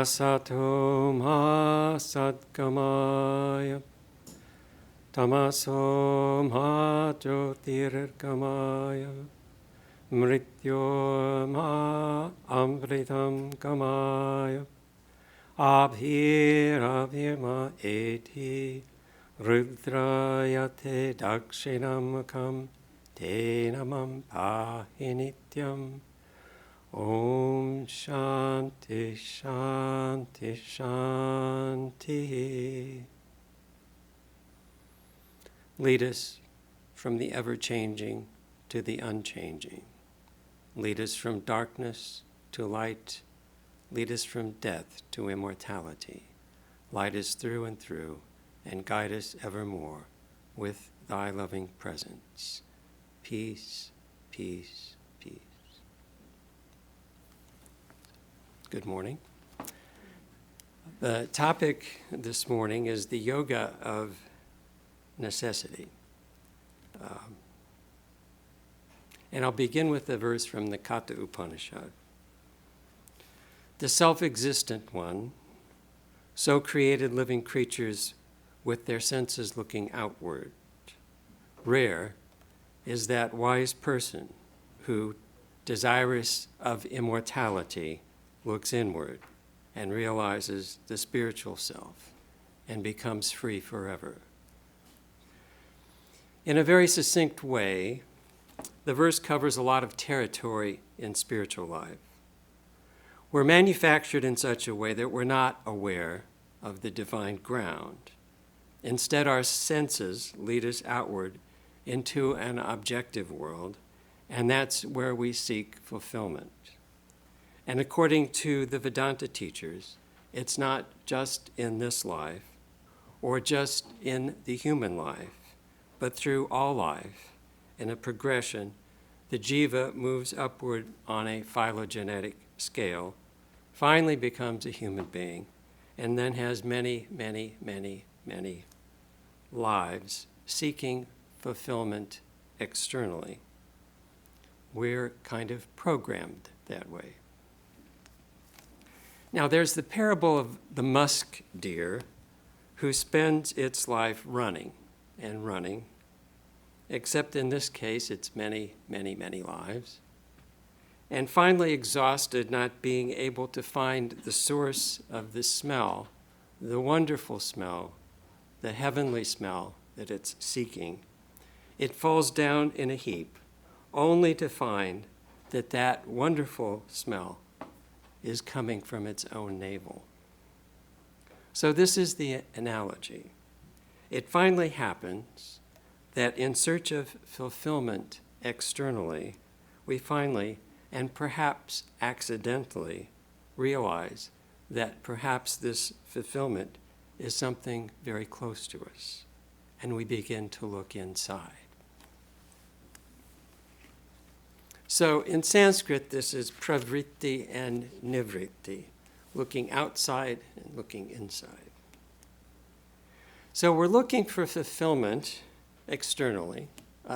Asato ma satgamaya, tamaso ma jyotirgamaya, mrityo ma amritam gamaya, abhirabhirma eti, rudrayate dakshinamukam, te namam pahi nityam. Om Shanti Shanti Shanti. Lead us from the ever-changing to the unchanging. Lead us from darkness to light. Lead us from death to immortality. Light us through and through, and guide us evermore with thy loving presence. Peace, peace, peace. Good morning. The topic this morning is the yoga of necessity. And I'll begin with a verse from the Katha Upanishad. The self-existent one so created living creatures with their senses looking outward. Rare is that wise person who, desirous of immortality, looks inward and realizes the spiritual self and becomes free forever. In a very succinct way, the verse covers a lot of territory in spiritual life. We're manufactured in such a way that we're not aware of the divine ground. Instead, our senses lead us outward into an objective world, and that's where we seek fulfillment. And according to the Vedanta teachers, it's not just in this life or just in the human life, but through all life, in a progression, the jiva moves upward on a phylogenetic scale, finally becomes a human being, and then has many, many, many, many lives seeking fulfillment externally. We're kind of programmed that way. Now, there's the parable of the musk deer who spends its life running and running, except in this case, it's many, many, many lives, and finally exhausted, not being able to find the source of the smell, the wonderful smell, the heavenly smell that it's seeking. It falls down in a heap, only to find that that wonderful smell is coming from its own navel. So this is the analogy. It finally happens that in search of fulfillment externally, we finally, and perhaps accidentally, realize that perhaps this fulfillment is something very close to us, and we begin to look inside. So in Sanskrit, this is pravritti and nivritti, looking outside and looking inside. So we're looking for fulfillment externally,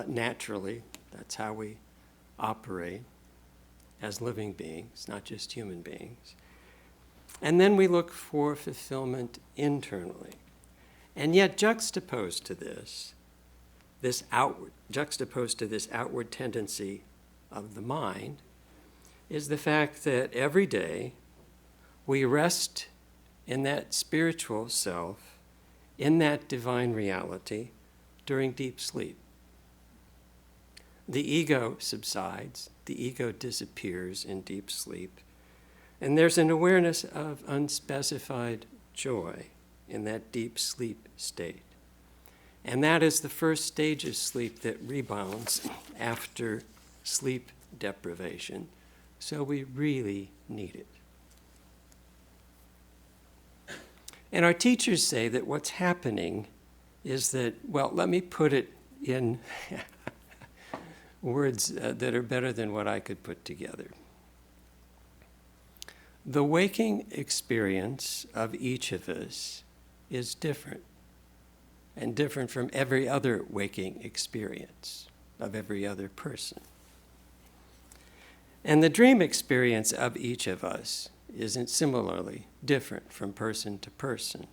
naturally. That's how we operate as living beings, not just human beings. And then we look for fulfillment internally. And yet juxtaposed to this outward tendency of the mind is the fact that every day we rest in that spiritual self, in that divine reality during deep sleep. The ego subsides, the ego disappears in deep sleep, and there's an awareness of unspecified joy in that deep sleep state. And that is the first stage of sleep that rebounds after sleep deprivation, so we really need it. And our teachers say that what's happening is that, well, let me put it in words that are better than what I could put together. The waking experience of each of us is different, and different from every other waking experience of every other person. And the dream experience of each of us isn't similarly different from person to person.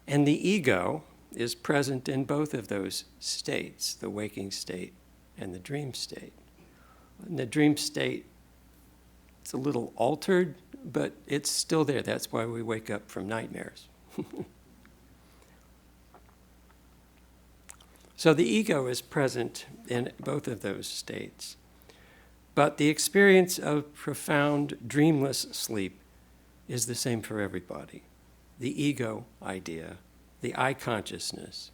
And the ego is present in both of those states, the waking state and the dream state. In the dream state, it's a little altered, but it's still there. That's why we wake up from nightmares. So the ego is present in both of those states. But the experience of profound dreamless sleep is the same for everybody. The ego idea, the I consciousness,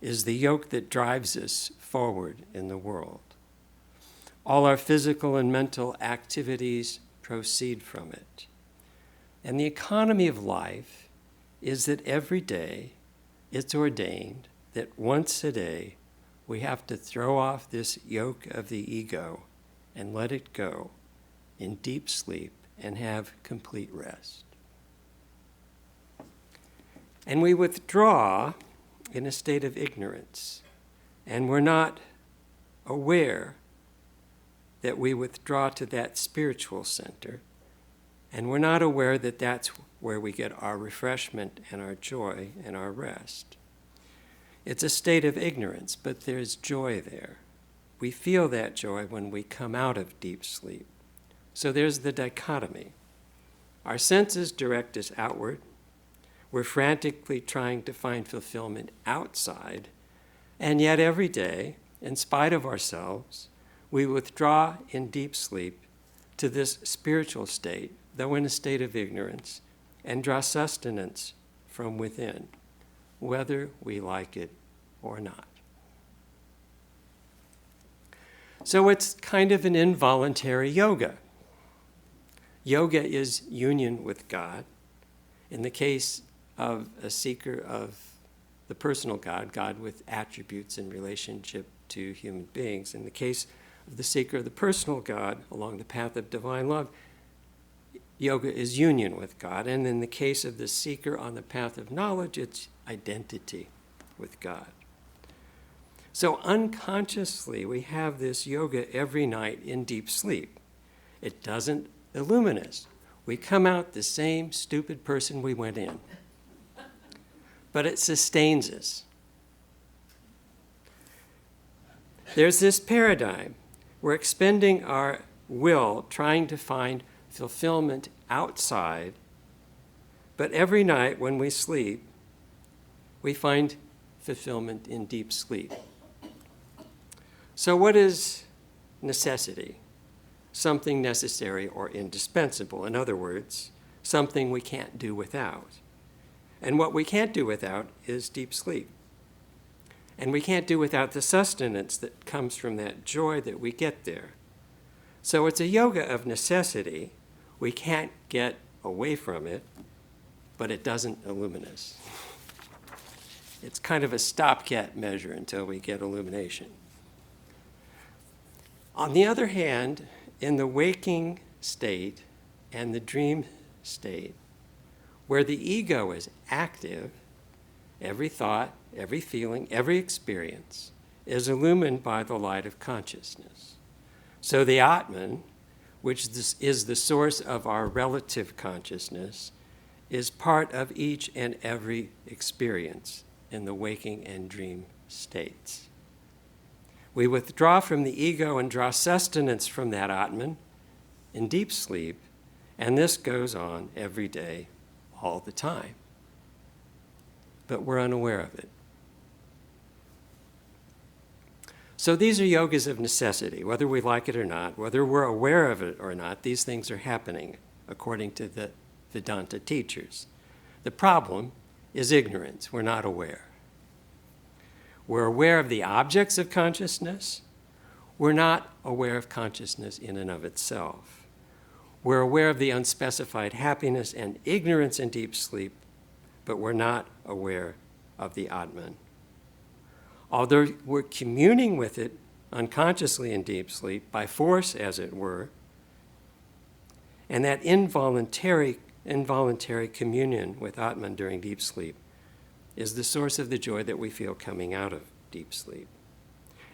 is the yoke that drives us forward in the world. All our physical and mental activities proceed from it. And the economy of life is that every day it's ordained that once a day we have to throw off this yoke of the ego and let it go in deep sleep and have complete rest. And we withdraw in a state of ignorance, and we're not aware that we withdraw to that spiritual center, and we're not aware that that's where we get our refreshment and our joy and our rest. It's a state of ignorance, but there's joy there. We feel that joy when we come out of deep sleep. So there's the dichotomy. Our senses direct us outward. We're frantically trying to find fulfillment outside, and yet every day, in spite of ourselves, we withdraw in deep sleep to this spiritual state, though in a state of ignorance, and draw sustenance from within, whether we like it or not. So it's kind of an involuntary yoga. Yoga is union with God. In the case of a seeker of the personal God, God with attributes in relationship to human beings. In the case of the seeker of the personal God along the path of divine love, yoga is union with God. And in the case of the seeker on the path of knowledge, it's identity with God. So unconsciously, we have this yoga every night in deep sleep. It doesn't illumine us. We come out the same stupid person we went in. But it sustains us. There's this paradigm. We're expending our will trying to find fulfillment outside, but every night when we sleep, we find fulfillment in deep sleep. So what is necessity? Something necessary or indispensable. In other words, something we can't do without. And what we can't do without is deep sleep. And we can't do without the sustenance that comes from that joy that we get there. So it's a yoga of necessity. We can't get away from it, but it doesn't illumine us. It's kind of a stopgap measure until we get illumination. On the other hand, in the waking state and the dream state, where the ego is active, every thought, every feeling, every experience is illumined by the light of consciousness. So the Atman, which is the source of our relative consciousness, is part of each and every experience in the waking and dream states. We withdraw from the ego and draw sustenance from that Atman in deep sleep, and this goes on every day, all the time. But we're unaware of it. So these are yogas of necessity, whether we like it or not, whether we're aware of it or not, these things are happening according to the Vedanta teachers. The problem is ignorance. We're not aware. We're aware of the objects of consciousness. We're not aware of consciousness in and of itself. We're aware of the unspecified happiness and ignorance in deep sleep, but we're not aware of the Atman. Although we're communing with it unconsciously in deep sleep, by force as it were, and that involuntary communion with Atman during deep sleep is the source of the joy that we feel coming out of deep sleep.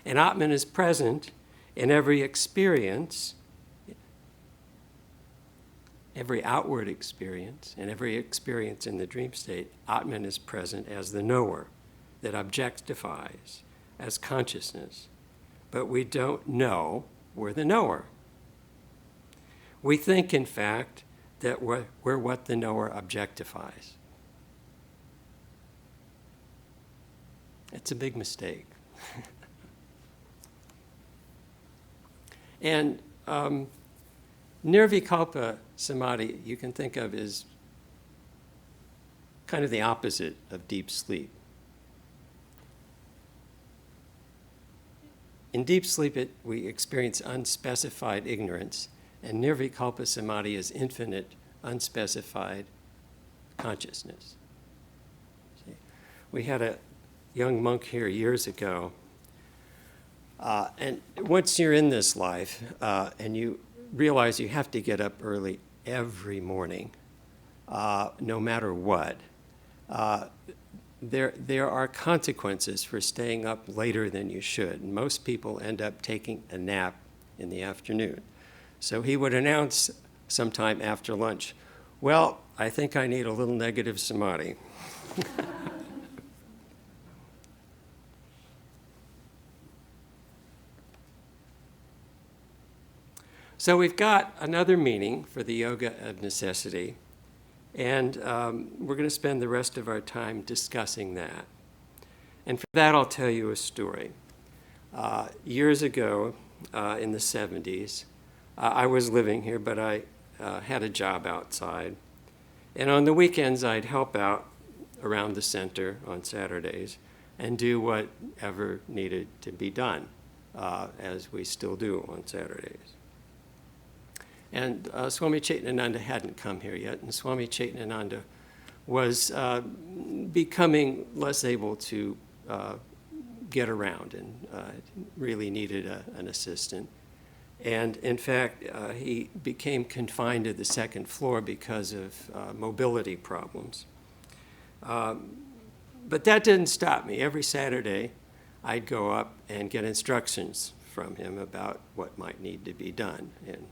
And Atman is present in every experience every outward experience and every experience in the dream state, Atman is present as the knower that objectifies as consciousness. But we don't know we're the knower. We think, in fact, that we're what the knower objectifies. It's a big mistake. And nirvikalpa samadhi you can think of as kind of the opposite of deep sleep. In deep sleep, we experience unspecified ignorance, and nirvikalpa samadhi is infinite, unspecified consciousness. See? We had a young monk here years ago, and once you're in this life and you realize you have to get up early every morning, no matter what, there are consequences for staying up later than you should. Most people end up taking a nap in the afternoon. So he would announce sometime after lunch, well, I think I need a little negative samadhi. So we've got another meaning for the yoga of necessity, and we're going to spend the rest of our time discussing that. And for that, I'll tell you a story. Years ago, in the 70s, I was living here, but I had a job outside. And on the weekends, I'd help out around the center on Saturdays and do whatever needed to be done, as we still do on Saturdays. And Swami Chaitananda hadn't come here yet, and Swami Chaitananda was becoming less able to get around and really needed an assistant. And in fact, he became confined to the second floor because of mobility problems. But that didn't stop me. Every Saturday, I'd go up and get instructions from him about what might need to be done, and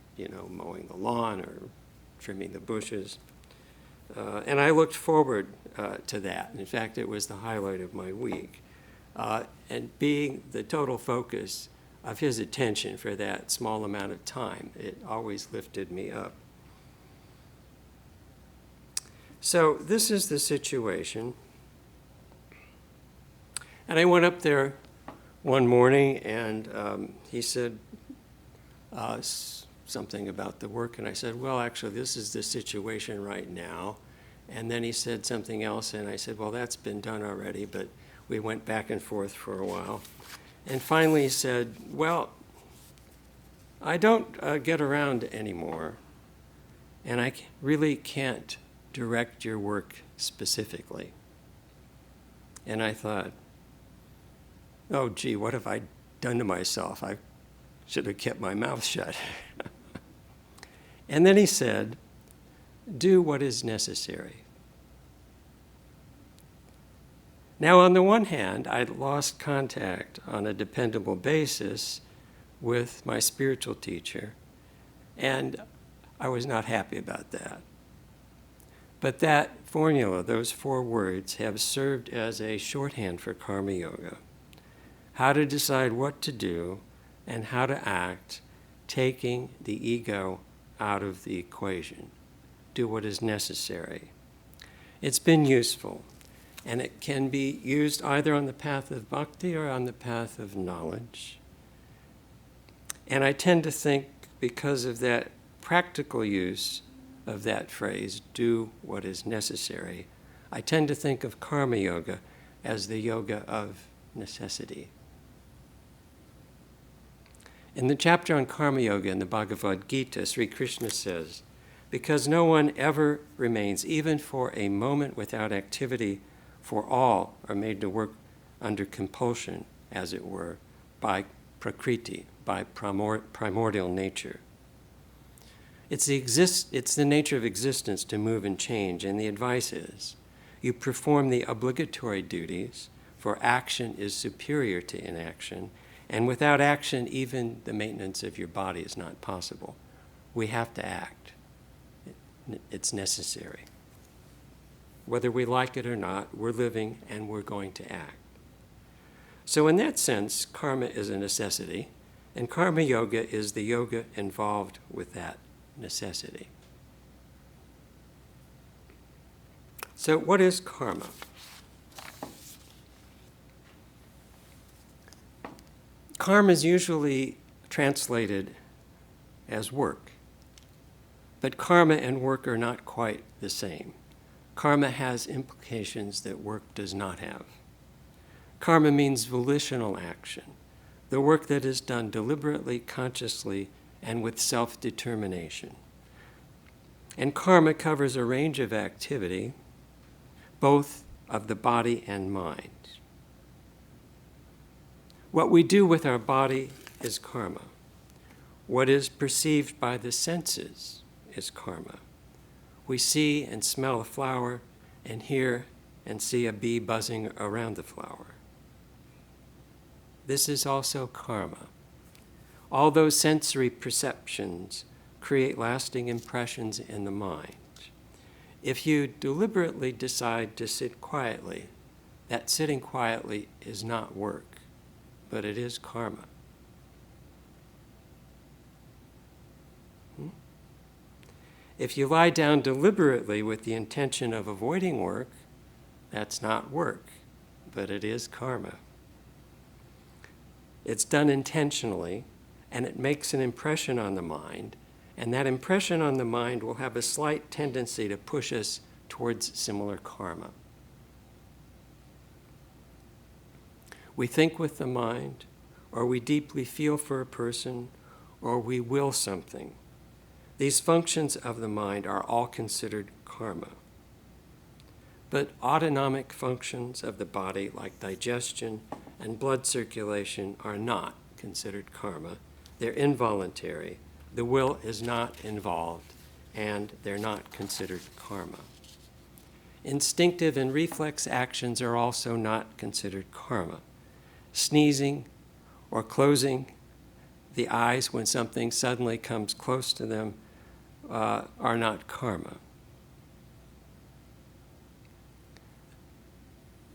mowing the lawn or trimming the bushes. And I looked forward to that. In fact, it was the highlight of my week. And being the total focus of his attention for that small amount of time, it always lifted me up. So this is the situation. And I went up there one morning, and he said something about the work, and I said, well, actually, this is the situation right now. And then he said something else, and I said, well, that's been done already, but we went back and forth for a while. And finally he said, well, I don't get around anymore, and I really can't direct your work specifically. And I thought, oh, gee, what have I done to myself? I should have kept my mouth shut. And then he said, do what is necessary. Now, on the one hand, I'd lost contact on a dependable basis with my spiritual teacher, and I was not happy about that. But that formula, those 4 words, have served as a shorthand for karma yoga. How to decide what to do and how to act, taking the ego out of the equation. Do what is necessary. It's been useful, and it can be used either on the path of bhakti or on the path of knowledge. And I tend to think, because of that practical use of that phrase, do what is necessary, I tend to think of karma yoga as the yoga of necessity. In the chapter on karma yoga in the Bhagavad Gita, Sri Krishna says, because no one ever remains, even for a moment, without activity, for all are made to work under compulsion, as it were, by prakriti, by primordial nature. It's the nature of existence to move and change, and the advice is, you perform the obligatory duties, for action is superior to inaction, and without action, even the maintenance of your body is not possible. We have to act. it's necessary. Whether we like it or not, we're living and we're going to act. So in that sense, karma is a necessity, and karma yoga is the yoga involved with that necessity. So what is karma? Karma is usually translated as work, but karma and work are not quite the same. Karma has implications that work does not have. Karma means volitional action, the work that is done deliberately, consciously, and with self-determination. And karma covers a range of activity, both of the body and mind. What we do with our body is karma. What is perceived by the senses is karma. We see and smell a flower and hear and see a bee buzzing around the flower. This is also karma. All those sensory perceptions create lasting impressions in the mind. If you deliberately decide to sit quietly, that sitting quietly is not work, but it is karma. If you lie down deliberately with the intention of avoiding work, that's not work, but it is karma. It's done intentionally, and it makes an impression on the mind, and that impression on the mind will have a slight tendency to push us towards similar karma. We think with the mind, or we deeply feel for a person, or we will something. These functions of the mind are all considered karma. But autonomic functions of the body, like digestion and blood circulation, are not considered karma. They're involuntary. The will is not involved, and they're not considered karma. Instinctive and reflex actions are also not considered karma. Sneezing or closing the eyes when something suddenly comes close to them are not karma.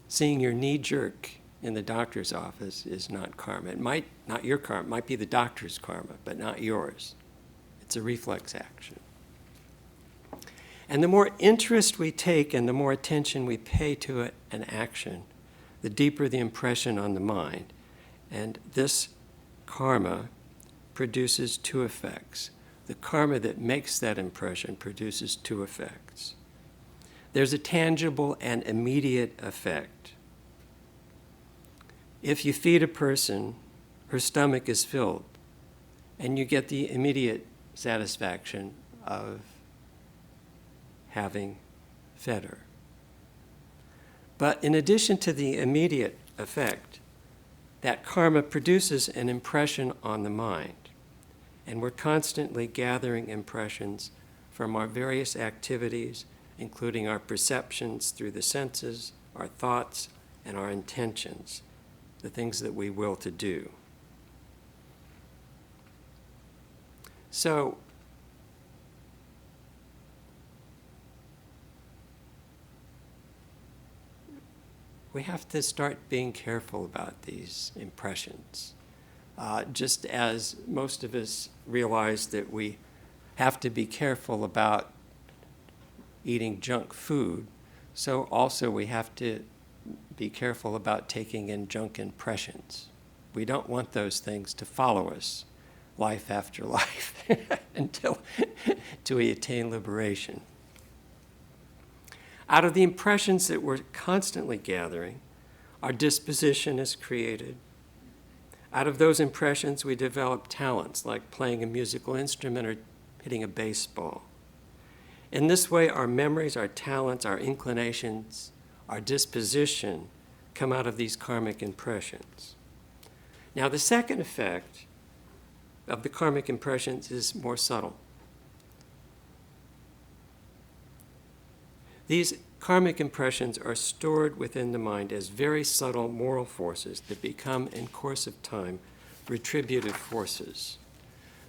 Seeing your knee jerk in the doctor's office is not karma. It might not your karma, it might be the doctor's karma, but not yours. It's a reflex action. And the more interest we take and the more attention we pay to an action, the deeper the impression on the mind. And this karma produces two effects. The karma that makes that impression produces two effects. There's a tangible and immediate effect. If you feed a person, her stomach is filled, and you get the immediate satisfaction of having fed her. But in addition to the immediate effect, that karma produces an impression on the mind. And we're constantly gathering impressions from our various activities, including our perceptions through the senses, our thoughts, and our intentions, the things that we will to do. So, we have to start being careful about these impressions. Just as most of us realize that we have to be careful about eating junk food, so also we have to be careful about taking in junk impressions. We don't want those things to follow us life after life until we attain liberation. Out of the impressions that we're constantly gathering, our disposition is created. Out of those impressions, we develop talents like playing a musical instrument or hitting a baseball. In this way, our memories, our talents, our inclinations, our disposition come out of these karmic impressions. Now, the second effect of the karmic impressions is more subtle. These karmic impressions are stored within the mind as very subtle moral forces that become, in course of time, retributive forces.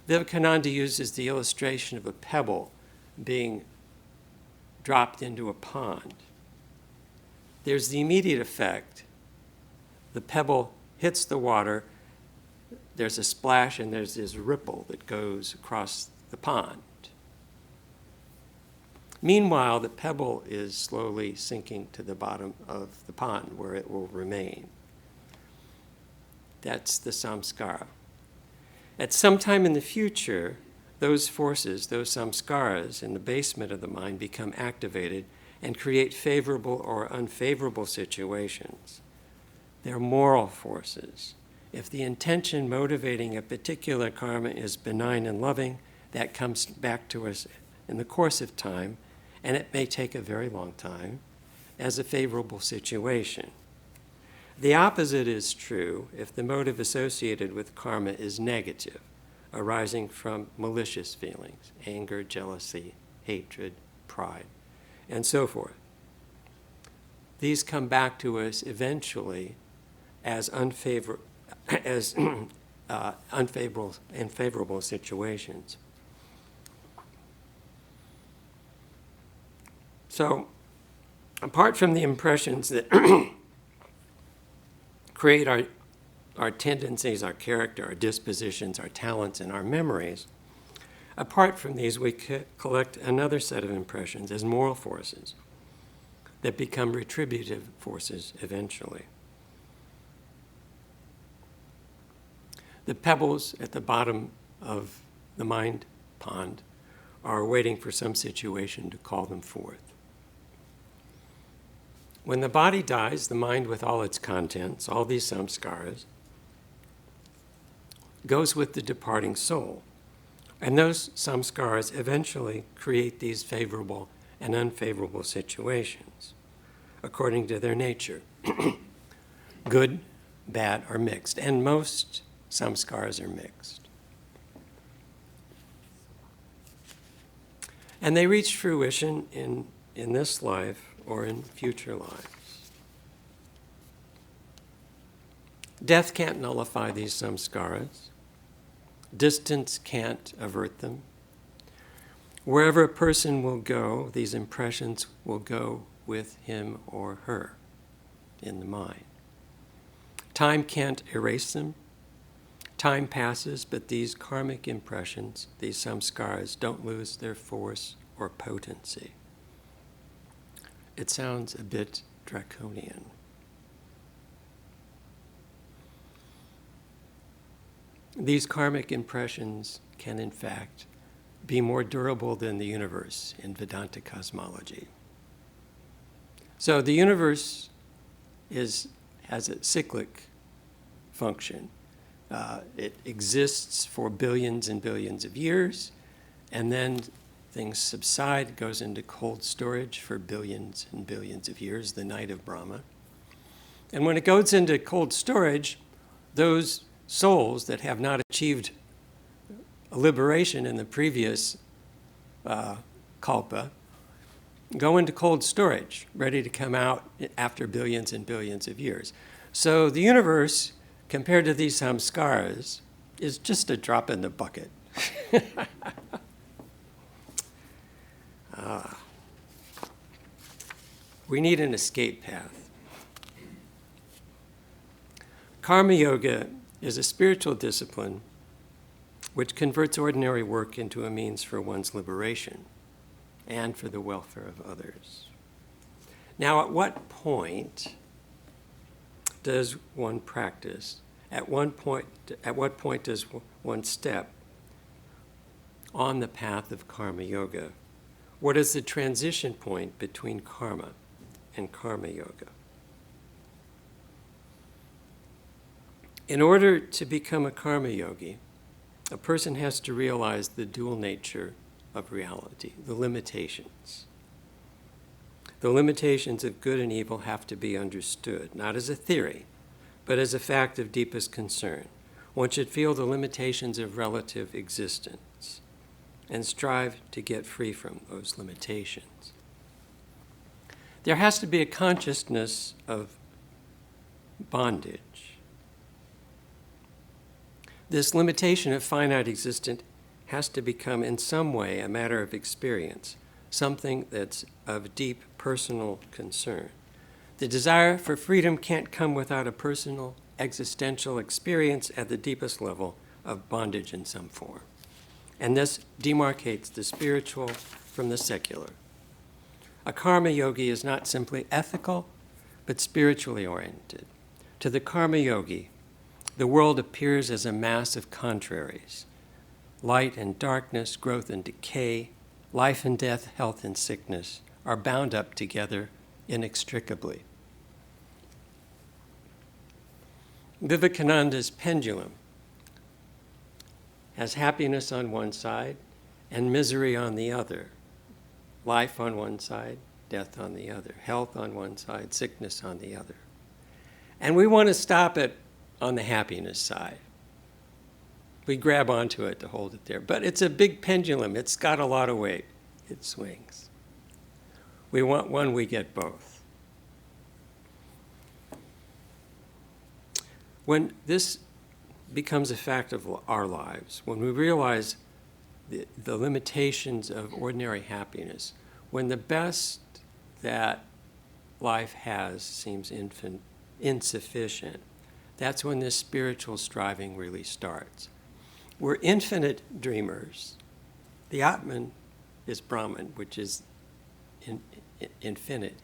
Vivekananda uses the illustration of a pebble being dropped into a pond. There's the immediate effect. The pebble hits the water, there's a splash, and there's this ripple that goes across the pond. Meanwhile, the pebble is slowly sinking to the bottom of the pond where it will remain. That's the samskara. At some time in the future, those forces, those samskaras in the basement of the mind become activated and create favorable or unfavorable situations. They're moral forces. If the intention motivating a particular karma is benign and loving, that comes back to us in the course of time, and it may take a very long time, as a favorable situation. The opposite is true if the motive associated with karma is negative, arising from malicious feelings, anger, jealousy, hatred, pride, and so forth. These come back to us eventually as unfavorable and favorable situations. So, apart from the impressions that create our tendencies, our character, our dispositions, our talents, and our memories, apart from these, we collect another set of impressions as moral forces that become retributive forces eventually. The pebbles at the bottom of the mind pond are waiting for some situation to call them forth. When the body dies, the mind with all its contents, all these samskaras, goes with the departing soul. And those samskaras eventually create these favorable and unfavorable situations according to their nature. Good, bad, or mixed. And most samskaras are mixed. And they reach fruition in this life or in future lives. Death can't nullify these samskaras. Distance can't avert them. Wherever a person will go, these impressions will go with him or her in the mind. Time can't erase them. Time passes, but these karmic impressions, these samskaras, don't lose their force or potency. It sounds a bit draconian. These karmic impressions can, in fact, be more durable than the universe in Vedanta cosmology. So the universe has a cyclic function. It exists for billions and billions of years, and then things subside, goes into cold storage for billions and billions of years, the night of Brahma. And when it goes into cold storage, those souls that have not achieved a liberation in the previous kalpa go into cold storage, ready to come out after billions and billions of years. So the universe, compared to these samskaras, is just a drop in the bucket. We need an escape path. Karma yoga is a spiritual discipline which converts ordinary work into a means for one's liberation and for the welfare of others. Now, at what point does one practice? At what point does one step on the path of karma yoga? What is the transition point between karma and karma yoga? In order to become a karma yogi, a person has to realize the dual nature of reality, the limitations. The limitations of good and evil have to be understood, not as a theory, but as a fact of deepest concern. One should feel the limitations of relative existence and strive to get free from those limitations. There has to be a consciousness of bondage. This limitation of finite existence has to become in some way a matter of experience, something that's of deep personal concern. The desire for freedom can't come without a personal existential experience at the deepest level of bondage in some form. And this demarcates the spiritual from the secular. A karma yogi is not simply ethical, but spiritually oriented. To the karma yogi, the world appears as a mass of contraries. Light and darkness, growth and decay, life and death, health and sickness are bound up together inextricably. Vivekananda's pendulum has happiness on one side and misery on the other. Life on one side, death on the other. Health on one side, sickness on the other. And we want to stop it on the happiness side. We grab onto it to hold it there. But it's a big pendulum. It's got a lot of weight. It swings. We want one, we get both. When this becomes a fact of our lives, when we realize the limitations of ordinary happiness, when the best that life has seems insufficient, that's when this spiritual striving really starts. We're infinite dreamers. The Atman is Brahman, which is infinite.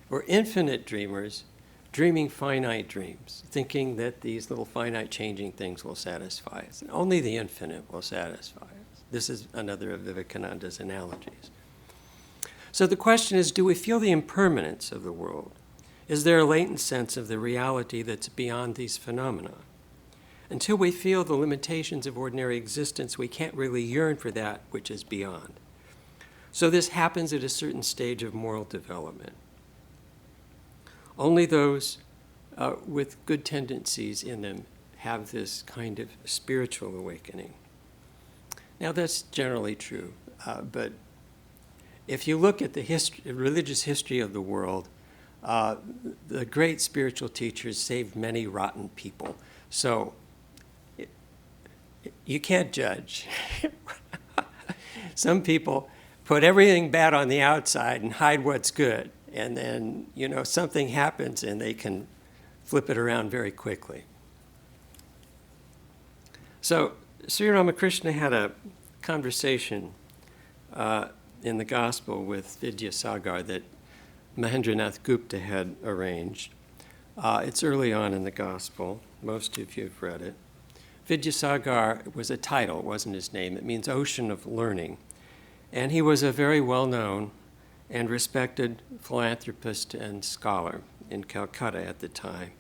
We're infinite dreamers, dreaming finite dreams, thinking that these little finite changing things will satisfy us. And only the infinite will satisfy us. This is another of Vivekananda's analogies. So the question is, do we feel the impermanence of the world? Is there a latent sense of the reality that's beyond these phenomena? Until we feel the limitations of ordinary existence, we can't really yearn for that which is beyond. So this happens at a certain stage of moral development. Only those with good tendencies in them have this kind of spiritual awakening. Now that's generally true, but if you look at the religious history of the world, the great spiritual teachers saved many rotten people. So you can't judge. Some people put everything bad on the outside and hide what's good. And then, something happens and they can flip it around very quickly. So Sri Ramakrishna had a conversation in the Gospel with Vidyasagar that Mahendranath Gupta had arranged. It's early on in the Gospel. Most of you have read it. Vidyasagar was a title, it wasn't his name. It means ocean of learning. And he was a very well-known and respected philanthropist and scholar in Calcutta at the time.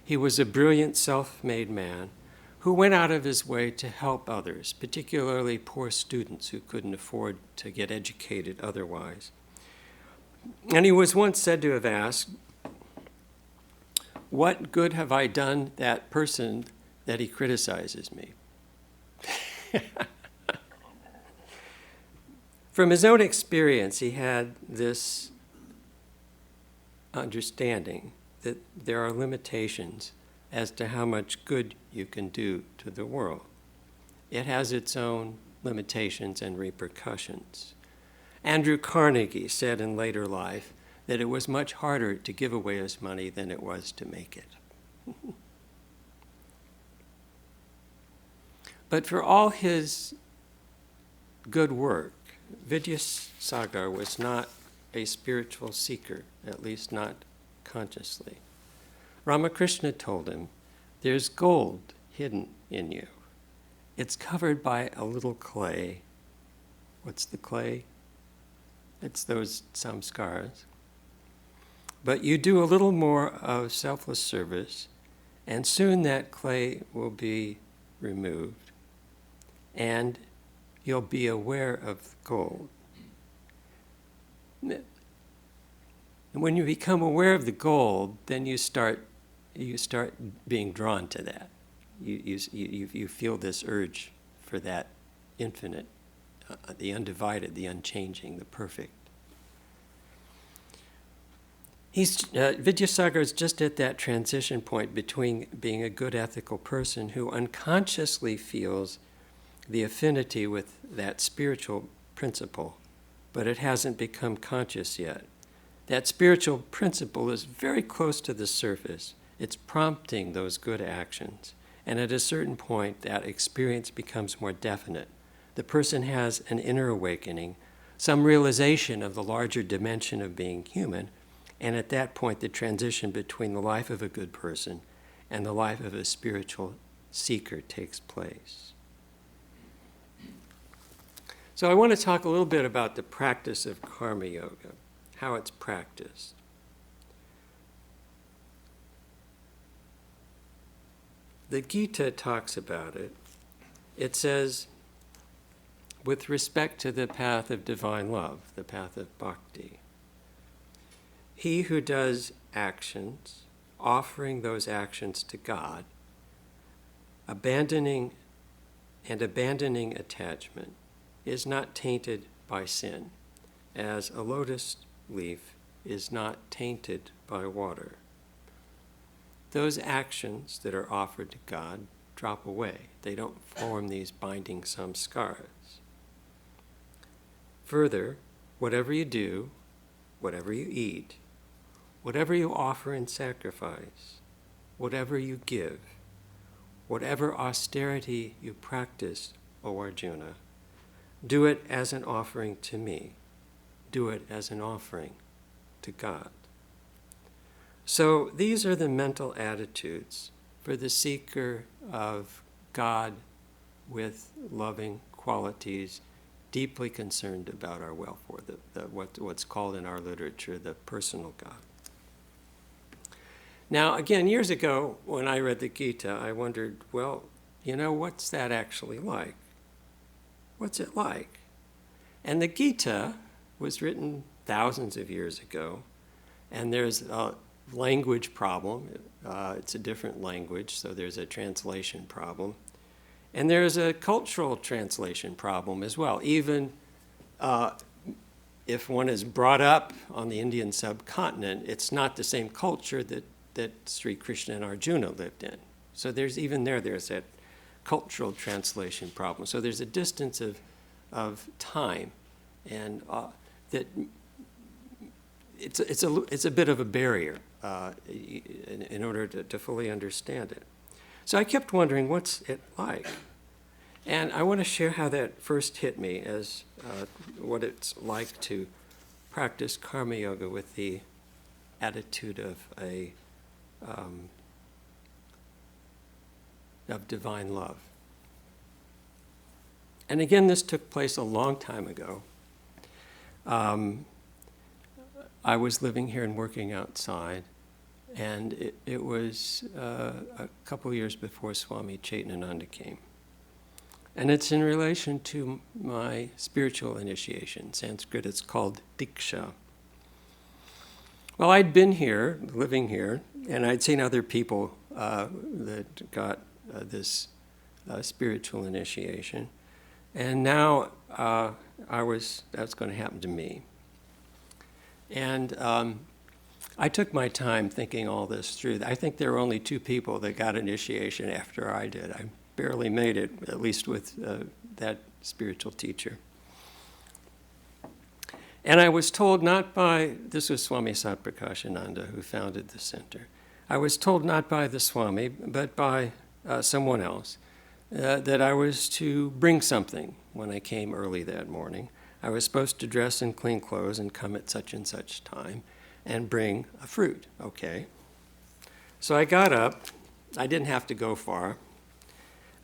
He was a brilliant self-made man who went out of his way to help others, particularly poor students who couldn't afford to get educated otherwise. And he was once said to have asked, "What good have I done that person that he criticizes me?" From his own experience, he had this understanding that there are limitations as to how much good you can do to the world. It has its own limitations and repercussions. Andrew Carnegie said in later life that it was much harder to give away his money than it was to make it. But for all his good work, Vidyasagar was not a spiritual seeker, at least not consciously. Ramakrishna told him, "There's gold hidden in you. It's covered by a little clay." What's the clay? It's those samskaras. But you do a little more of selfless service, and soon that clay will be removed, and you'll be aware of gold. And when you become aware of the gold, then you start being drawn to that. You feel this urge for that infinite, the undivided, the unchanging, the perfect. Vidyasagar is just at that transition point between being a good ethical person who unconsciously feels the affinity with that spiritual principle but it hasn't become conscious yet. That spiritual principle is very close to the surface. It's prompting those good actions. And at a certain point, that experience becomes more definite. The person has an inner awakening, some realization of the larger dimension of being human, and at that point, the transition between the life of a good person and the life of a spiritual seeker takes place. So I want to talk a little bit about the practice of karma yoga, how it's practiced. The Gita talks about it. It says, with respect to the path of divine love, the path of bhakti, he who does actions, offering those actions to God, abandoning attachment, is not tainted by sin, as a lotus leaf is not tainted by water. Those actions that are offered to God drop away. They don't form these binding samskaras. Further, whatever you do, whatever you eat, whatever you offer in sacrifice, whatever you give, whatever austerity you practice, O Arjuna, do it as an offering to me. Do it as an offering to God. So these are the mental attitudes for the seeker of God with loving qualities, deeply concerned about our welfare, what's called in our literature the personal God. Now, again, years ago, when I read the Gita, I wondered, well, what's that actually like? What's it like? And the Gita was written thousands of years ago, and there's a language problem. It's a different language, so there's a translation problem. And there's a cultural translation problem as well. Even if one is brought up on the Indian subcontinent, it's not the same culture that Sri Krishna and Arjuna lived in. So there's that cultural translation problem. So there's a distance of time, and that it's a bit of a barrier in order to fully understand it. So I kept wondering, what's it like? And I want to share how that first hit me as what it's like to practice karma yoga with the attitude of divine love. And again, this took place a long time ago. I was living here and working outside, and it was a couple years before Swami Chaitananda came. And it's in relation to my spiritual initiation. In Sanskrit, it's called Diksha. Well, I'd been here, living here, and I'd seen other people that got this spiritual initiation. And now that's going to happen to me. And I took my time thinking all this through. I think there were only 2 people that got initiation after I did. I barely made it, at least with that spiritual teacher. And I was told this was Swami Satprakashananda who founded the center. I was told not by the Swami, but by someone else, that I was to bring something when I came early that morning. I was supposed to dress in clean clothes and come at such and such time and bring a fruit. Okay. So I got up. I didn't have to go far.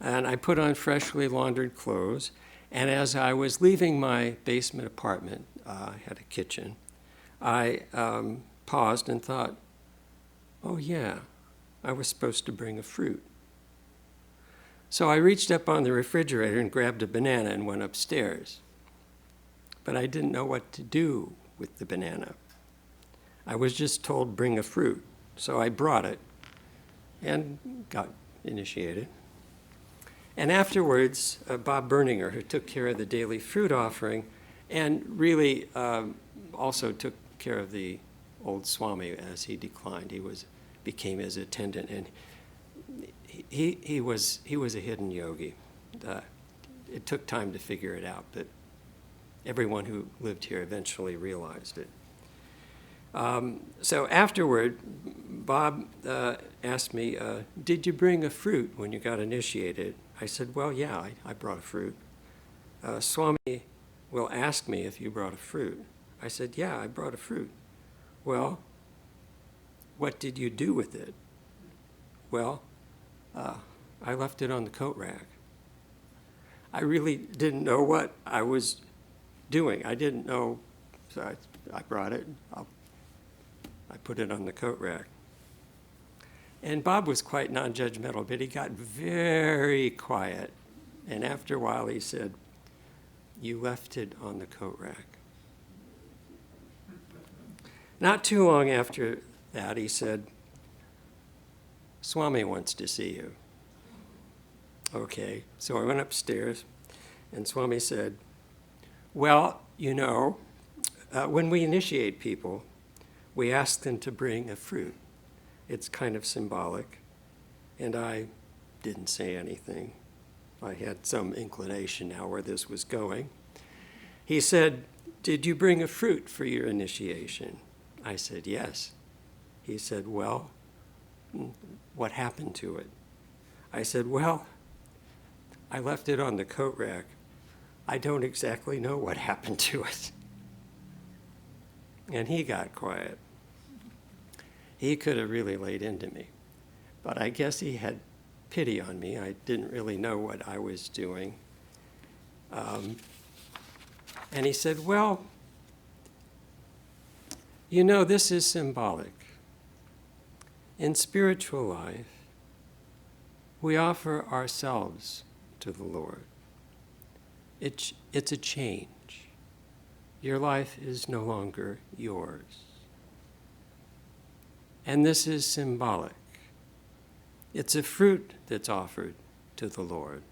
And I put on freshly laundered clothes. And as I was leaving my basement apartment, I had a kitchen, I paused and thought, oh yeah, I was supposed to bring a fruit. So I reached up on the refrigerator and grabbed a banana and went upstairs. But I didn't know what to do with the banana. I was just told, bring a fruit. So I brought it and got initiated. And afterwards, Bob Berninger, who took care of the daily fruit offering and really also took care of the old Swami as he declined. He became his attendant, and he was a hidden yogi. It took time to figure it out, but everyone who lived here eventually realized it. So afterward, Bob asked me, did you bring a fruit when you got initiated? I said, well, yeah, I brought a fruit. Swami will ask me if you brought a fruit. I said, yeah, I brought a fruit. Well, what did you do with it? Well, I left it on the coat rack. I really didn't know what I was doing. I didn't know, so I brought it. I put it on the coat rack. And Bob was quite non-judgmental, but he got very quiet. And after a while, he said, you left it on the coat rack. Not too long after that, he said, Swami wants to see you. Okay, so I went upstairs, and Swami said, well, you know, when we initiate people, we ask them to bring a fruit. It's kind of symbolic. And I didn't say anything. I had some inclination now where this was going. He said, did you bring a fruit for your initiation? I said, yes. He said, well, what happened to it? I said, well, I left it on the coat rack. I don't exactly know what happened to it. And he got quiet. He could have really laid into me. But I guess he had pity on me. I didn't really know what I was doing. And he said, well, you know, this is symbolic. In spiritual life, we offer ourselves to the Lord. It's a change. Your life is no longer yours. And this is symbolic. It's a fruit that's offered to the Lord,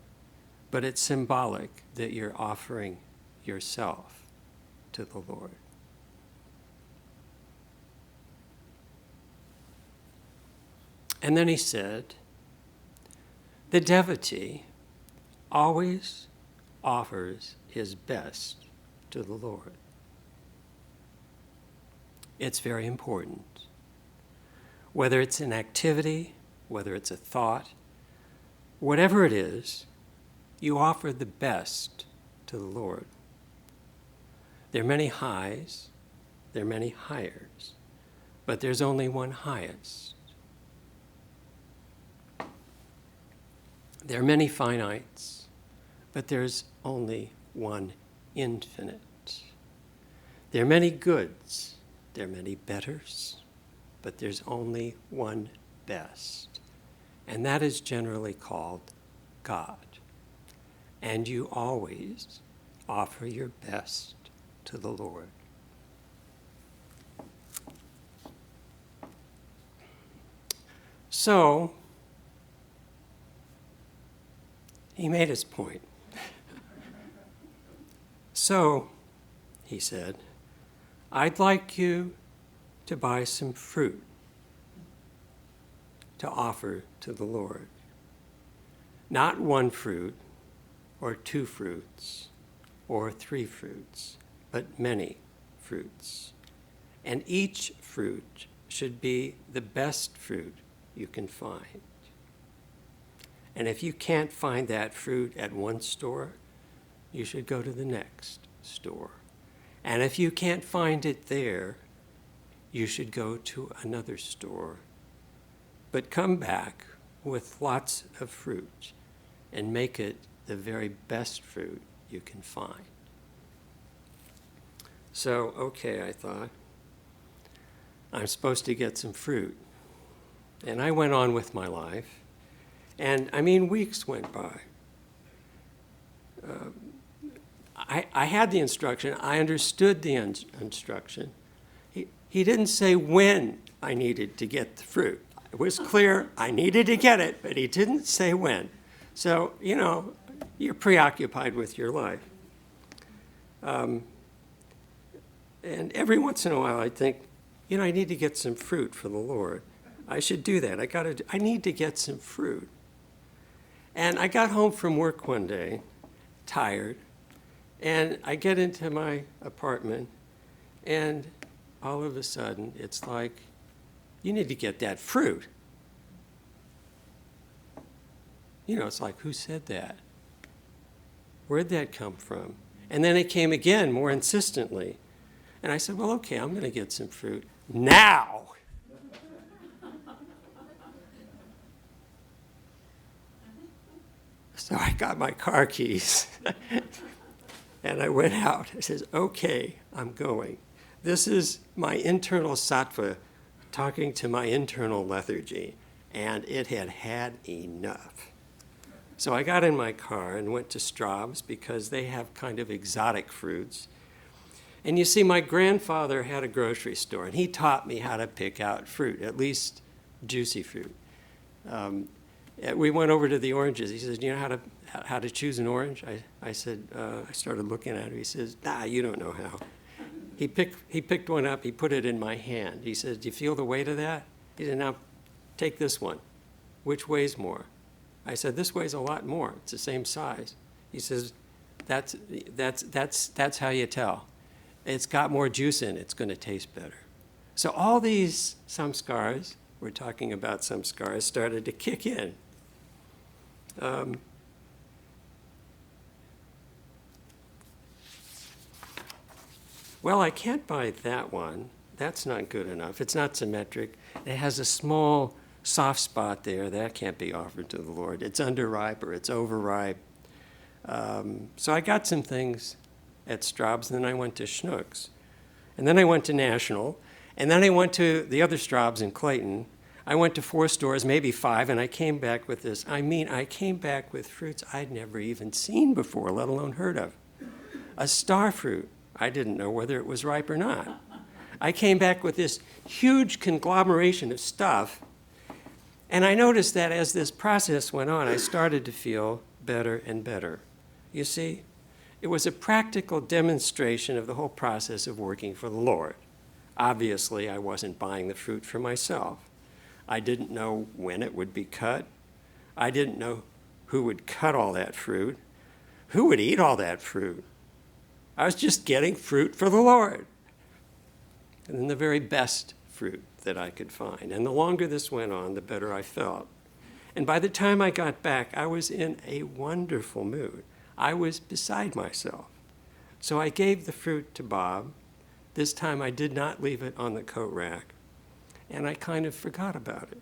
but it's symbolic that you're offering yourself to the Lord. And then he said, the devotee always offers his best to the Lord. It's very important. Whether it's an activity, whether it's a thought, whatever it is, you offer the best to the Lord. There are many highs, there are many highers, but there's only one highest. There are many finites, but there's only one infinite. There are many goods, there are many betters, but there's only one best. And that is generally called God. And you always offer your best to the Lord. So, he made his point. So, he said, I'd like you to buy some fruit to offer to the Lord. Not one fruit, or two fruits, or three fruits, but many fruits. And each fruit should be the best fruit you can find. And if you can't find that fruit at one store, you should go to the next store. And if you can't find it there, you should go to another store. But come back with lots of fruit and make it the very best fruit you can find. So, okay, I thought, I'm supposed to get some fruit. And I went on with my life. And, weeks went by. I had the instruction. I understood the instruction. He didn't say when I needed to get the fruit. It was clear I needed to get it, but he didn't say when. So, you're preoccupied with your life. And every once in a while I think, I need to get some fruit for the Lord. I should do that. I need to get some fruit. And I got home from work one day, tired, And I get into my apartment, and all of a sudden, it's like, you need to get that fruit. It's like, who said that? Where'd that come from? And then it came again, more insistently. And I said, well, okay, I'm going to get some fruit now. So I got my car keys, and I went out. I said, okay, I'm going. This is my internal sattva talking to my internal lethargy, and it had had enough. So I got in my car and went to Straub's because they have kind of exotic fruits. And you see, my grandfather had a grocery store, and he taught me how to pick out fruit, at least juicy fruit. We went over to the oranges. He says, do you know how to choose an orange? I said, I started looking at it. He says, nah, you don't know how. He picked one up. He put it in my hand. He says, do you feel the weight of that? He said, now take this one. Which weighs more? I said, this weighs a lot more. It's the same size. He says, that's how you tell. It's got more juice in it. It's going to taste better. So all these samskaras, we're talking about samskaras, started to kick in. Well, I can't buy that one. That's not good enough. It's not symmetric. It has a small soft spot there. That can't be offered to the Lord. It's underripe or it's overripe. So I got some things at Straub's, and then I went to Schnucks. And then I went to National. And then I went to the other Straub's in Clayton. I went to 4 stores, maybe 5, and I came back with this. I came back with fruits I'd never even seen before, let alone heard of. A star fruit. I didn't know whether it was ripe or not. I came back with this huge conglomeration of stuff, and I noticed that as this process went on, I started to feel better and better. You see, it was a practical demonstration of the whole process of working for the Lord. Obviously, I wasn't buying the fruit for myself. I didn't know when it would be cut. I didn't know who would cut all that fruit. Who would eat all that fruit? I was just getting fruit for the Lord. And then the very best fruit that I could find. And the longer this went on, the better I felt. And by the time I got back, I was in a wonderful mood. I was beside myself. So I gave the fruit to Bob. This time I did not leave it on the coat rack. And I kind of forgot about it.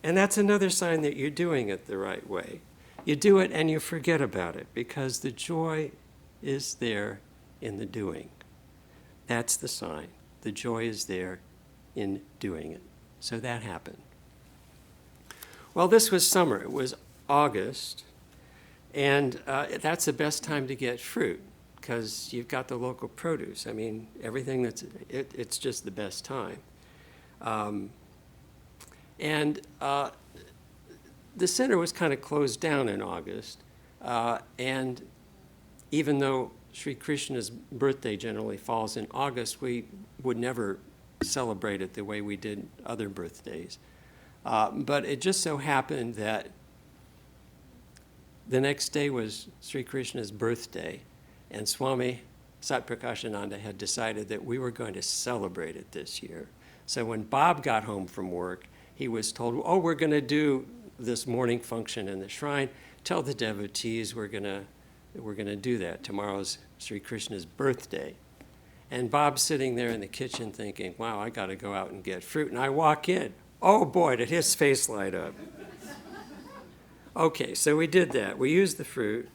And that's another sign that you're doing it the right way. You do it and you forget about it because the joy is there in the doing. That's the sign. The joy is there in doing it. So that happened. Well, this was summer. It was August. And that's the best time to get fruit because you've got the local produce. I mean, everything it's just the best time. The center was kind of closed down in August. And even though Sri Krishna's birthday generally falls in August, we would never celebrate it the way we did other birthdays. But it just so happened that the next day was Sri Krishna's birthday, and Swami Satprakashananda had decided that we were going to celebrate it this year. So when Bob got home from work, he was told, oh, we're going to do this morning function in the shrine. Tell the devotees we're going to do that. Tomorrow's Sri Krishna's birthday. And Bob's sitting there in the kitchen thinking, wow, I got to go out and get fruit. And I walk in. Oh, boy, did his face light up. Okay, so we did that. We used the fruit.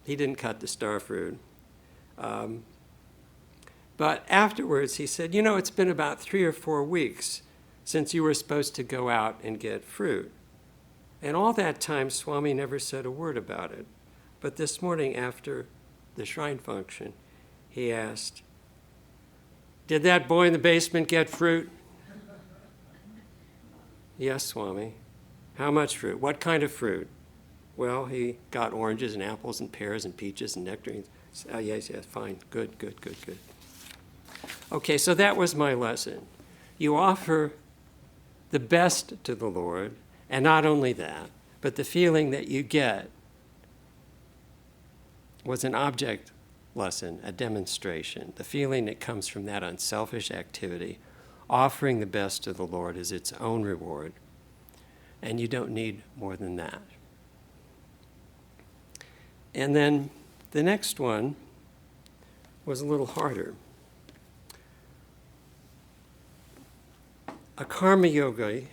He didn't cut the star fruit. But afterwards, he said, you know, it's been about 3 or 4 weeks since you were supposed to go out and get fruit. And all that time, Swami never said a word about it. But this morning after the shrine function, he asked, did that boy in the basement get fruit? Yes, Swami. How much fruit? What kind of fruit? Well, he got oranges and apples and pears and peaches and nectarines. Oh, yes, fine. Good. Okay, so that was my lesson. You offer the best to the Lord, and not only that, but the feeling that you get was an object lesson, a demonstration. The feeling that comes from that unselfish activity, offering the best to the Lord, is its own reward. And you don't need more than that. And then the next one was a little harder. A karma yogi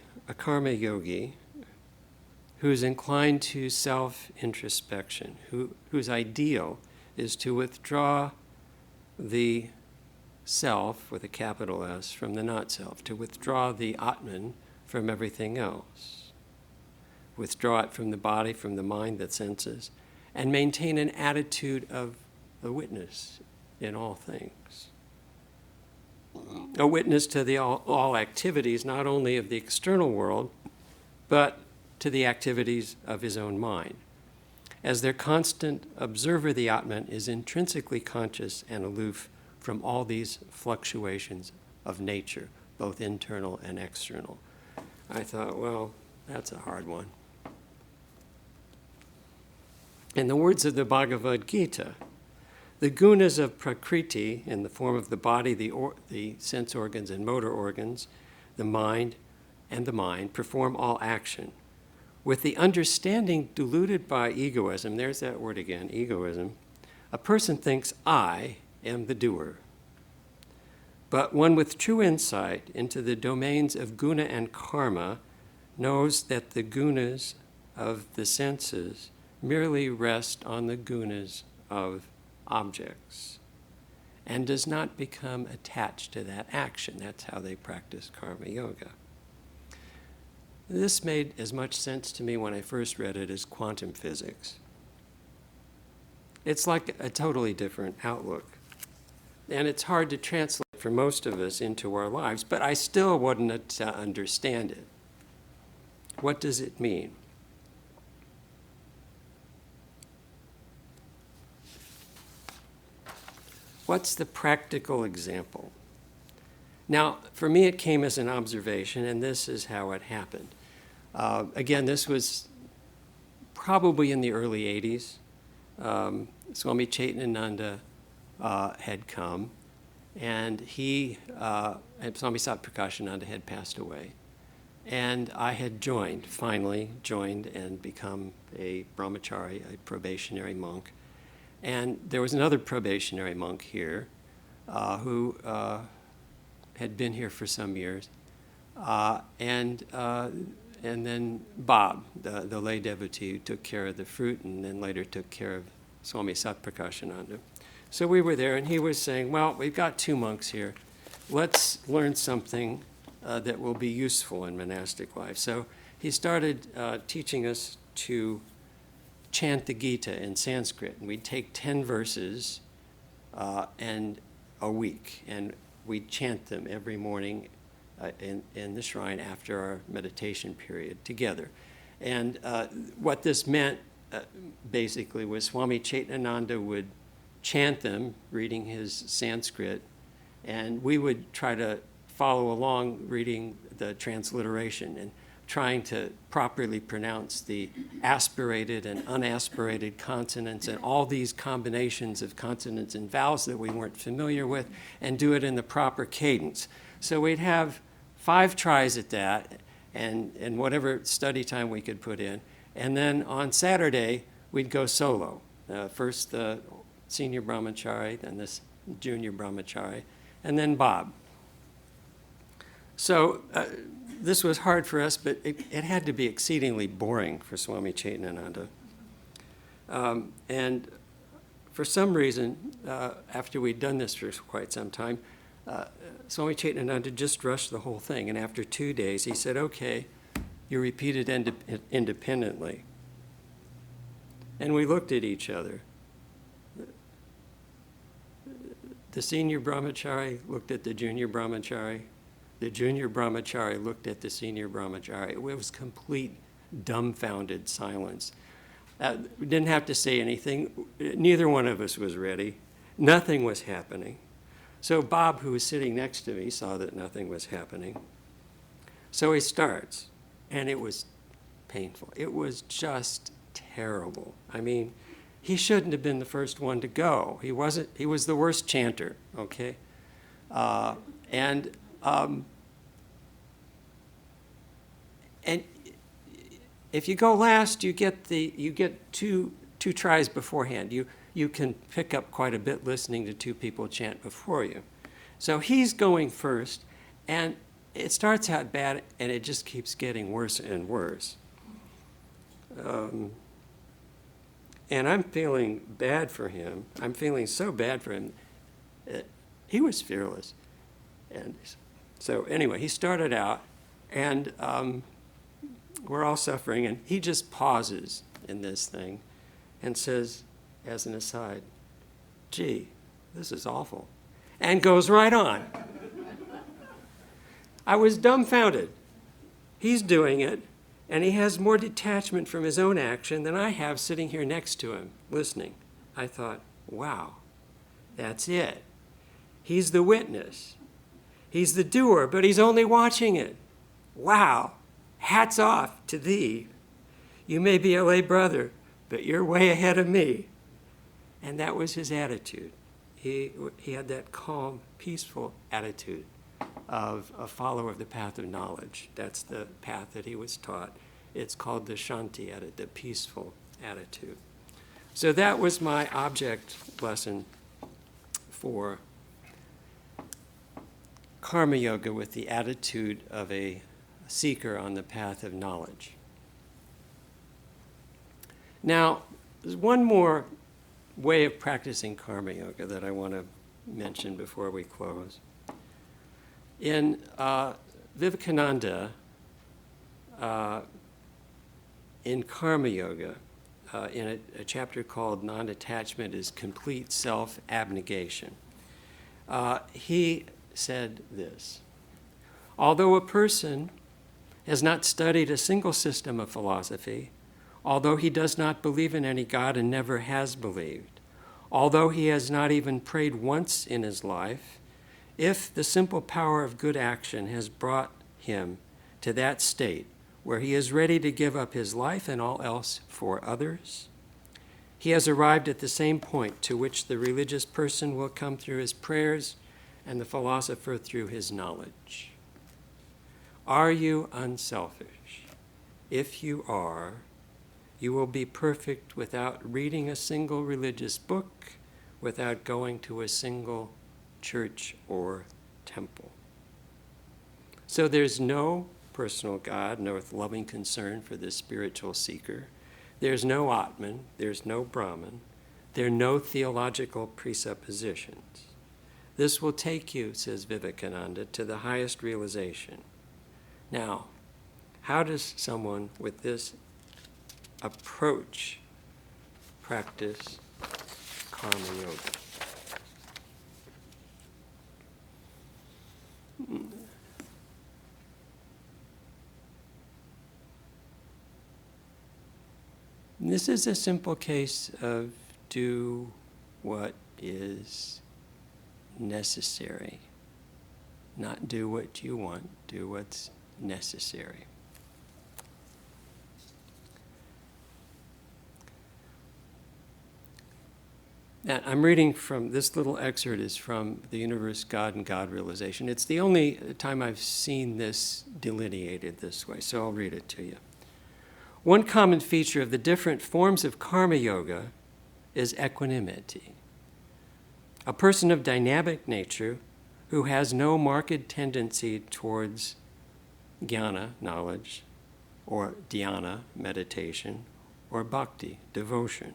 who is inclined to self-introspection, whose ideal is to withdraw the self, with a capital S, from the not-self, to withdraw the Atman from everything else, withdraw it from the body, from the mind, the senses, and maintain an attitude of the witness in all things. A witness to the all activities, not only of the external world, but to the activities of his own mind. As their constant observer, the Atman is intrinsically conscious and aloof from all these fluctuations of nature, both internal and external. I thought, well, that's a hard one. In the words of the Bhagavad Gita, the gunas of Prakriti, in the form of the body, the sense organs and motor organs, the mind, perform all action. With the understanding diluted by egoism, there's that word again, egoism, a person thinks, I am the doer. But one with true insight into the domains of guna and karma knows that the gunas of the senses merely rest on the gunas of objects and does not become attached to that action. That's how they practice karma yoga. This made as much sense to me when I first read it as quantum physics. It's like a totally different outlook. And it's hard to translate for most of us into our lives, but I still wouldn't understand it. What does it mean? What's the practical example? Now, for me, it came as an observation, and this is how it happened. Again, this was probably in the early 80s. Swami Chaitananda had come, and and Swami Satprakashananda had passed away. And I had finally joined and become a brahmachari, a probationary monk. And there was another probationary monk here who had been here for some years. And then Bob, the lay devotee who took care of the fruit and then later took care of Swami Satprakashananda. So we were there, and he was saying, well, we've got 2 monks here. Let's learn something that will be useful in monastic life. So he started teaching us to chant the Gita in Sanskrit. And we'd take 10 verses and a week, and we'd chant them every morning in the shrine after our meditation period together. And what this meant basically was Swami Chaitananda would chant them, reading his Sanskrit, and we would try to follow along reading the transliteration and trying to properly pronounce the aspirated and unaspirated consonants and all these combinations of consonants and vowels that we weren't familiar with, and do it in the proper cadence. So we'd have 5 tries at that, and whatever study time we could put in. And then on Saturday, we'd go solo. First the senior brahmachari, then this junior brahmachari, and then Bob. So this was hard for us, but it had to be exceedingly boring for Swami Chaitananda. And for some reason, after we'd done this for quite some time, Swami Chaitananda just rushed the whole thing. And after 2 days, he said, okay, you repeat it independently. And we looked at each other. The senior brahmachari looked at the junior brahmachari. The junior brahmachari looked at the senior brahmachari. It was complete dumbfounded silence. We didn't have to say anything. Neither one of us was ready. Nothing was happening. So Bob, who was sitting next to me, saw that nothing was happening. So he starts, and it was painful. It was just terrible. I mean, he shouldn't have been the first one to go. He wasn't. He was the worst chanter. Okay, and if you go last, you get two tries beforehand. You can pick up quite a bit listening to two people chant before you. So he's going first, and it starts out bad, and it just keeps getting worse and worse. And I'm feeling bad for him. I'm feeling so bad for him. He was fearless. And so anyway, he started out, and we're all suffering, and he just pauses in this thing and says, as an aside, gee, this is awful, and goes right on. I was dumbfounded. He's doing it, and he has more detachment from his own action than I have sitting here next to him, listening. I thought, wow, that's it. He's the witness. He's the doer, but he's only watching it. Wow, hats off to thee. You may be a lay brother, but you're way ahead of me. And that was his attitude. He had that calm, peaceful attitude of a follower of the path of knowledge. That's the path that he was taught. It's called the Shanti attitude, the peaceful attitude. So that was my object lesson for Karma Yoga with the attitude of a seeker on the path of knowledge. Now, there's one more way of practicing Karma Yoga that I want to mention before we close. In Vivekananda, in Karma Yoga, in a chapter called Non-Attachment is Complete Self-Abnegation, he said this: although a person has not studied a single system of philosophy, although he does not believe in any God and never has believed, although he has not even prayed once in his life, if the simple power of good action has brought him to that state where he is ready to give up his life and all else for others, he has arrived at the same point to which the religious person will come through his prayers and the philosopher through his knowledge. Are you unselfish? If you are, you will be perfect without reading a single religious book, without going to a single church or temple. So there's no personal God, no loving concern for the spiritual seeker. There's no Atman, there's no Brahman, there are no theological presuppositions. This will take you, says Vivekananda, to the highest realization. Now, how does someone with this approach practice Karma Yoga? This is a simple case of do what is necessary. Not do what you want, do what's necessary. And I'm reading from, this little excerpt is from The Universe, God, and God Realization. It's the only time I've seen this delineated this way, so I'll read it to you. One common feature of the different forms of Karma Yoga is equanimity. A person of dynamic nature who has no marked tendency towards jnana, knowledge, or dhyana, meditation, or bhakti, devotion,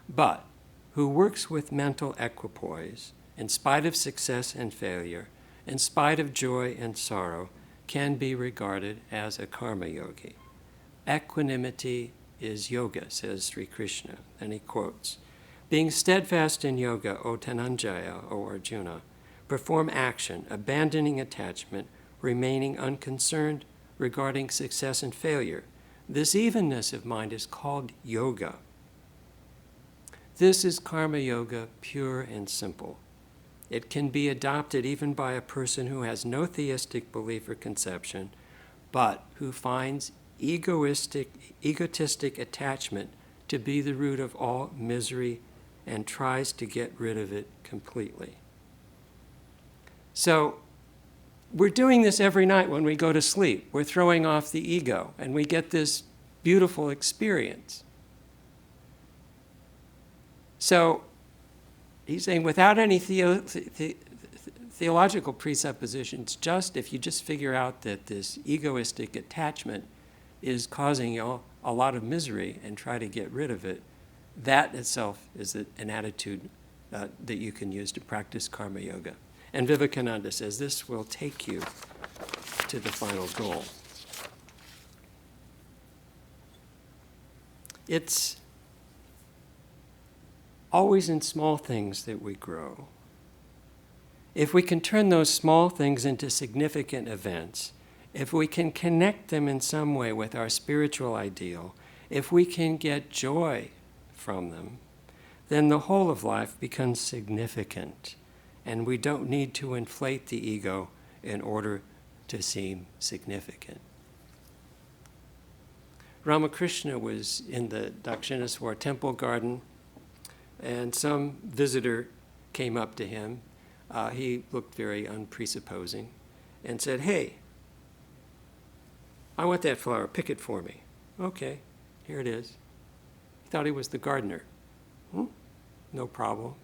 but who works with mental equipoise in spite of success and failure, in spite of joy and sorrow, can be regarded as a karma yogi. Equanimity is yoga, says Sri Krishna. And he quotes, being steadfast in yoga, O Dhananjaya, O Arjuna, perform action, abandoning attachment, remaining unconcerned regarding success and failure. This evenness of mind is called yoga. This is Karma Yoga, pure and simple. It can be adopted even by a person who has no theistic belief or conception, but who finds egotistic attachment to be the root of all misery and tries to get rid of it completely. So we're doing this every night when we go to sleep. We're throwing off the ego, and we get this beautiful experience. So he's saying without any theological presuppositions, just if you just figure out that this egoistic attachment is causing you a lot of misery and try to get rid of it, that itself is an attitude that you can use to practice karma yoga. And Vivekananda says this will take you to the final goal. It's always in small things that we grow. If we can turn those small things into significant events, if we can connect them in some way with our spiritual ideal, if we can get joy from them, then the whole of life becomes significant, and we don't need to inflate the ego in order to seem significant. Ramakrishna was in the Dakshinaswar temple garden, and some visitor came up to him. He looked very unpresupposing and said, "Hey, I want that flower. Pick it for me." "Okay, here it is." He thought he was the gardener. No problem.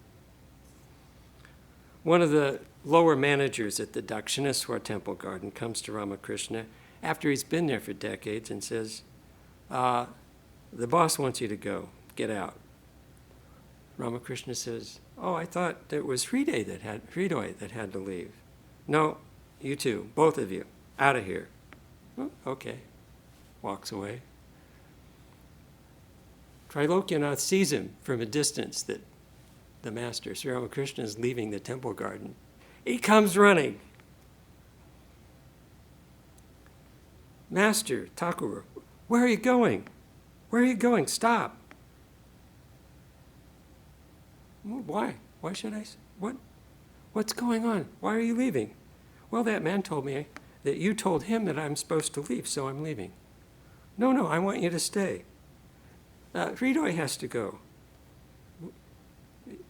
One of the lower managers at the Dakshinaswar temple garden comes to Ramakrishna after he's been there for decades and says, "The boss wants you to go. Get out." Ramakrishna says, "Oh, I thought it was Hridoy that had to leave." "No, you two, both of you, out of here." "Okay." Walks away. Trilokanath sees him from a distance, that the master, Sri Ramakrishna, is leaving the temple garden. He comes running. "Master, Thakur, where are you going? Where are you going? Stop." "Why? Why should I? What's going on? Why are you leaving?" "Well, that man told me that you told him that I'm supposed to leave, so I'm leaving." No, I want you to stay. Hridoy has to go."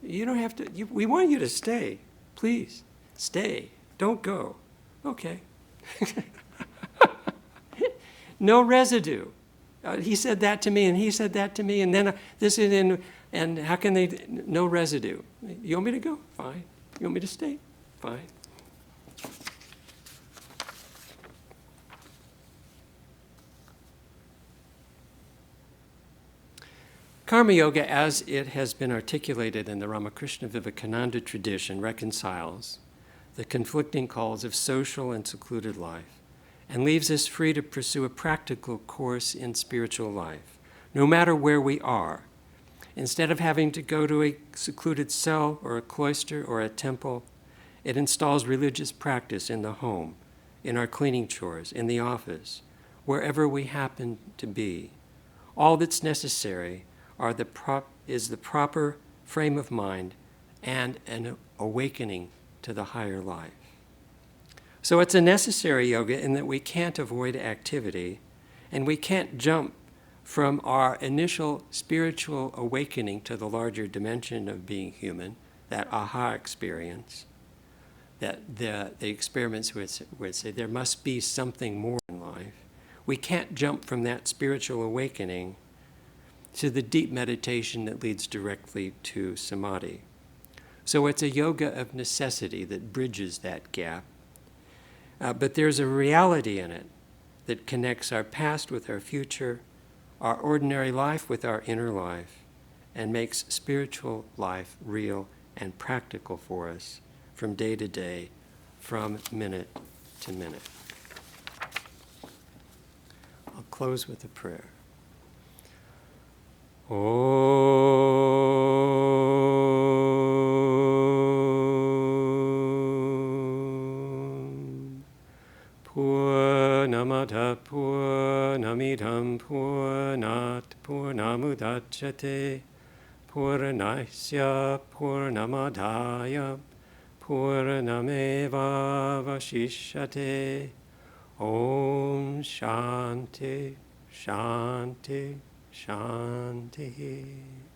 "You don't have to. We want you to stay. Please, stay. Don't go." "Okay." No residue. He said that to me, and he said that to me, and then this is in, and how can they, no residue? "You want me to go? Fine. You want me to stay? Fine." Karma Yoga, as it has been articulated in the Ramakrishna Vivekananda tradition, reconciles the conflicting calls of social and secluded life and leaves us free to pursue a practical course in spiritual life, no matter where we are. Instead of having to go to a secluded cell or a cloister or a temple, it installs religious practice in the home, in our cleaning chores, in the office, wherever we happen to be. All that's necessary is the proper frame of mind and an awakening to the higher life. So it's a necessary yoga in that we can't avoid activity, and we can't jump from our initial spiritual awakening to the larger dimension of being human, that aha experience, that the experiments would say there must be something more in life. We can't jump from that spiritual awakening to the deep meditation that leads directly to samadhi. So it's a yoga of necessity that bridges that gap. But there's a reality in it that connects our past with our future, our ordinary life with our inner life, and makes spiritual life real and practical for us from day to day, from minute to minute. I'll close with a prayer. Om Purnamada Purnamidam Purnat Purnamudachyate Purnasya Purnamadaya Purnameva Vashishyate. Om Shanti Shanti Shanti.